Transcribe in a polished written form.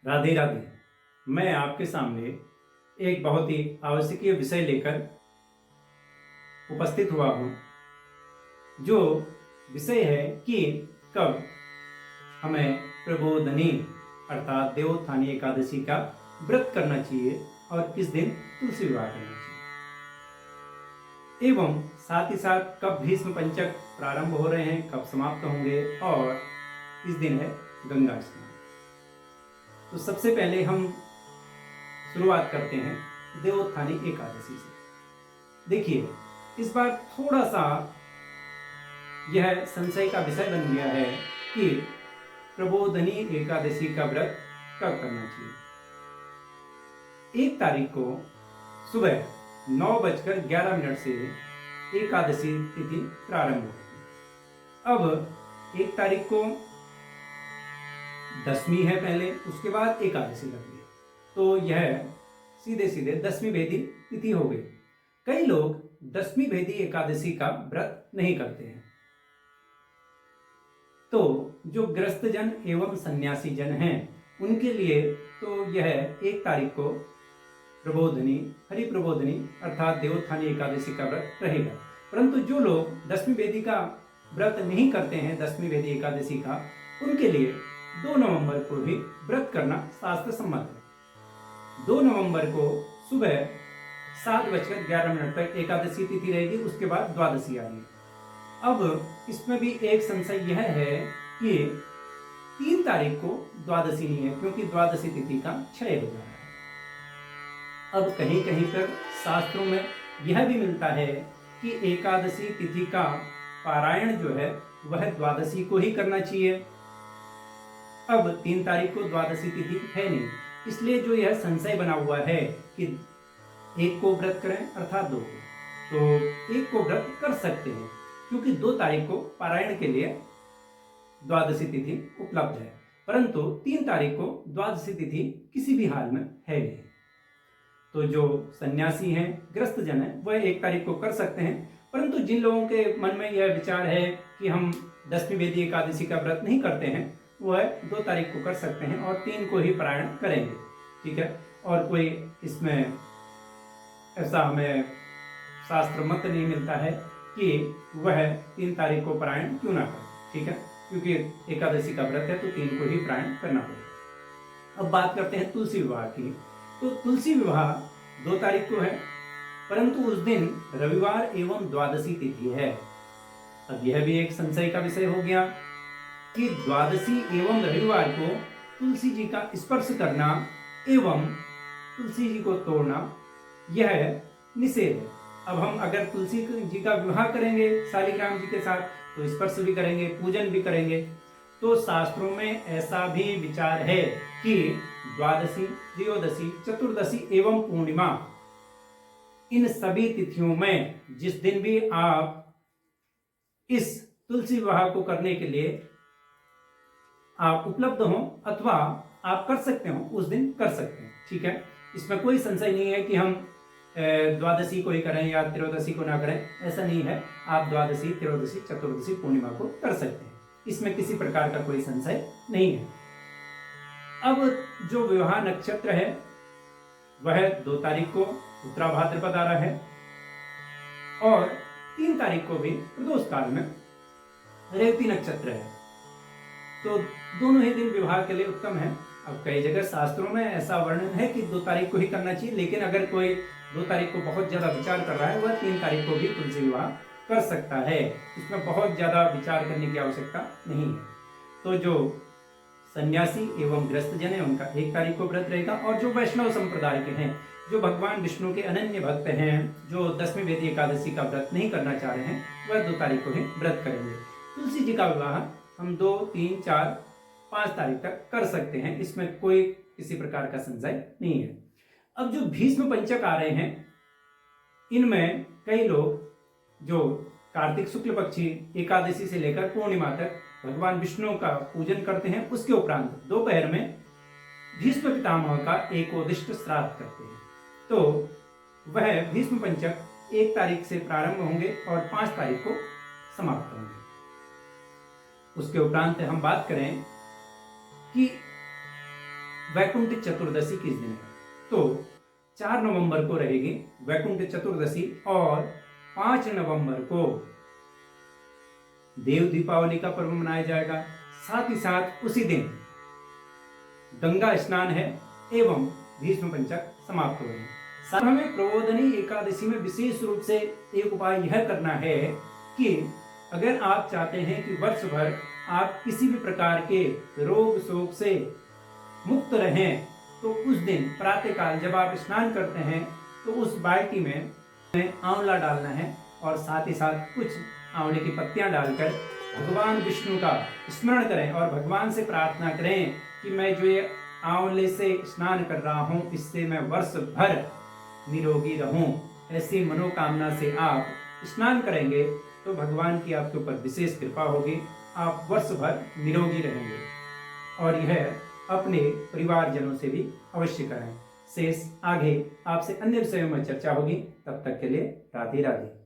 राधे राधे। मैं आपके सामने एक बहुत ही आवश्यकीय विषय लेकर उपस्थित हुआ हूँ, जो विषय है कि कब हमें प्रबोधनी अर्थात देवोत्थानी एकादशी का व्रत करना चाहिए और किस दिन तुलसी विवाह करना चाहिए, एवं साथ ही साथ कब भीष्म पंचक प्रारंभ हो रहे हैं, कब समाप्त होंगे और इस दिन है गंगा स्नान। तो सबसे पहले हम शुरुआत करते हैं देवोत्थानी एकादशी से। देखिए, इस बार थोड़ा सा यह संशय का विषय बन गया है कि प्रबोधनी एकादशी का व्रत कब करना चाहिए। 1 तारीख को सुबह 9:11 से एकादशी तिथि प्रारंभ होगी। अब 1 तारीख को दशमी है पहले, उसके बाद एकादशी लगती है, तो यह सीधे सीधे दशमी भेदी तिथि हो गई। कई लोग दशमी भेदी एकादशी का व्रत नहीं करते हैं, तो जो ग्रस्त जन एवं सन्यासी जन हैं उनके लिए तो यह 1 तारीख को प्रबोधनी हरि प्रबोधनी अर्थात देवोत्थानी एकादशी का व्रत रहेगा। परंतु जो लोग दशमी भेदी का व्रत नहीं करते हैं, दशमी भेदी एकादशी का, उनके लिए 2 नवंबर को भी व्रत करना शास्त्र सम्मत है। 2 नवंबर को सुबह 7:11 तक एकादशी तिथि रहेगी, उसके बाद द्वादशी आएगी। अब इसमें भी एक संशय यह है कि 3 तारीख को द्वादशी नहीं है, क्योंकि द्वादशी तिथि का क्षय हो जा रहा है। अब कहीं कहीं पर शास्त्रों में यह भी मिलता है कि एकादशी तिथि का पारायण जो है वह द्वादशी को ही करना चाहिए। अब 3 तारीख को द्वादशी तिथि है नहीं, इसलिए जो यह संशय बना हुआ है कि 1 को व्रत करें अर्थात 2 को, तो 1 को व्रत कर सकते हैं, क्योंकि 2 तारीख को पारायण के लिए द्वादशी तिथि उपलब्ध है। परंतु 3 तारीख को द्वादशी तिथि किसी भी हाल में है नहीं। तो जो सन्यासी हैं, ग्रस्त जन हैं, वह 1 तारीख को कर सकते हैं। परंतु जिन लोगों के मन में यह विचार है कि हम दशमी भेदी एकादशी का व्रत नहीं करते हैं, वह 2 तारीख को कर सकते हैं और 3 को ही पारायण करेंगे। ठीक है, और कोई इसमें ऐसा हमें शास्त्र मत नहीं मिलता है कि वह 3 तारीख को पारायण क्यों ना करें। ठीक है, क्योंकि एकादशी का व्रत है तो 3 को ही पारायण करना पड़ेगा। अब बात करते हैं तुलसी विवाह की। तो तुलसी विवाह 2 तारीख को है, परंतु उस दिन रविवार एवं द्वादशी तिथि है। अब यह भी एक संशय का विषय हो गया कि द्वादशी एवं रविवार को तुलसी जी का स्पर्श करना एवं तुलसी जी को तोड़ना यह निषेध है। अब हम अगर तुलसी जी का विवाह करेंगे शालिग्राम जी के साथ, तो स्पर्श भी करेंगे, पूजन भी करेंगे। तो शास्त्रों में ऐसा भी विचार है कि द्वादशी, त्रयोदशी, चतुर्दशी एवं पूर्णिमा, इन सभी तिथियों में जिस दिन भी आप इस तुलसी विवाह को करने के लिए आप उपलब्ध हो अथवा आप कर सकते हो, उस दिन कर सकते हैं। ठीक है, इसमें कोई संशय नहीं है कि हम द्वादशी को ही करें या त्रयोदशी को ना करें, ऐसा नहीं है। आप द्वादशी, त्रयोदशी, चतुर्दशी, पूर्णिमा को कर सकते हैं, इसमें किसी प्रकार का कोई संशय नहीं है। अब जो विवाह नक्षत्र है वह 2 तारीख को उत्तरा भाद्रपद आ रहा है और 3 तारीख को भी प्रदोष काल में रेवती नक्षत्र है, तो दोनों ही दिन विवाह के लिए उत्तम है। अब कई जगह शास्त्रों में ऐसा वर्णन है कि 2 तारीख को ही करना चाहिए, लेकिन अगर कोई 2 तारीख को बहुत ज्यादा विचार कर रहा है, वह 3 तारीख को भी तुलसी विवाह कर सकता है। इसमें बहुत ज्यादा विचार करने की आवश्यकता नहीं है। तो जो सन्यासी एवं ग्रस्त जन है उनका 1 तारीख को व्रत रहेगा, और जो वैष्णव संप्रदाय के हैं, जो भगवान विष्णु के अनन्य भक्त हैं, जो दशमी भेदी एकादशी का व्रत नहीं करना चाह रहे हैं, वह 2 तारीख को ही व्रत करेंगे। तुलसी जी का विवाह हम 2, 3, 4, 5 तारीख तक कर सकते हैं, इसमें कोई किसी प्रकार का संशय नहीं है। अब जो भीष्म पंचक आ रहे हैं, इनमें कई लोग जो कार्तिक शुक्ल पक्षी एकादशी से लेकर पूर्णिमा तक भगवान विष्णु का पूजन करते हैं, उसके उपरांत दोपहर में भीष्म पितामह का एकोदिष्ट श्राद्ध करते हैं। तो वह भीष्म पंचक 1 तारीख से प्रारंभ होंगे और 5 तारीख को समाप्त होंगे। उसके उपरांत हम बात करें कि वैकुंठ चतुर्दशी किस दिन है? तो 4 नवंबर को रहेगी वैकुंठ चतुर्दशी और 5 नवंबर को देव दीपावली का पर्व मनाया जाएगा। साथ ही साथ उसी दिन गंगा स्नान है एवं भीष्म पंचक समाप्त हो गए। साथ हमें प्रबोधनी एकादशी में विशेष रूप से एक उपाय यह करना है कि अगर आप चाहते हैं कि वर्ष भर आप किसी भी प्रकार के रोग शोक से मुक्त रहें, तो उस दिन प्रातःकाल जब आप स्नान करते हैं तो उस बाल्टी में आंवला डालना है और साथ ही साथ कुछ आंवले की पत्तियां डालकर भगवान विष्णु का स्मरण करें और भगवान से प्रार्थना करें कि मैं जो ये आंवले से स्नान कर रहा हूँ इससे मैं वर्ष भर निरोगी रहूं। ऐसी मनोकामना से आप स्नान करेंगे तो भगवान की आपके ऊपर विशेष कृपा होगी, आप वर्ष भर निरोगी रहेंगे। और यह अपने परिवारजनों से भी अवश्य करें। शेष आगे आपसे अन्य विषयों में चर्चा होगी। तब तक के लिए राधे राधे।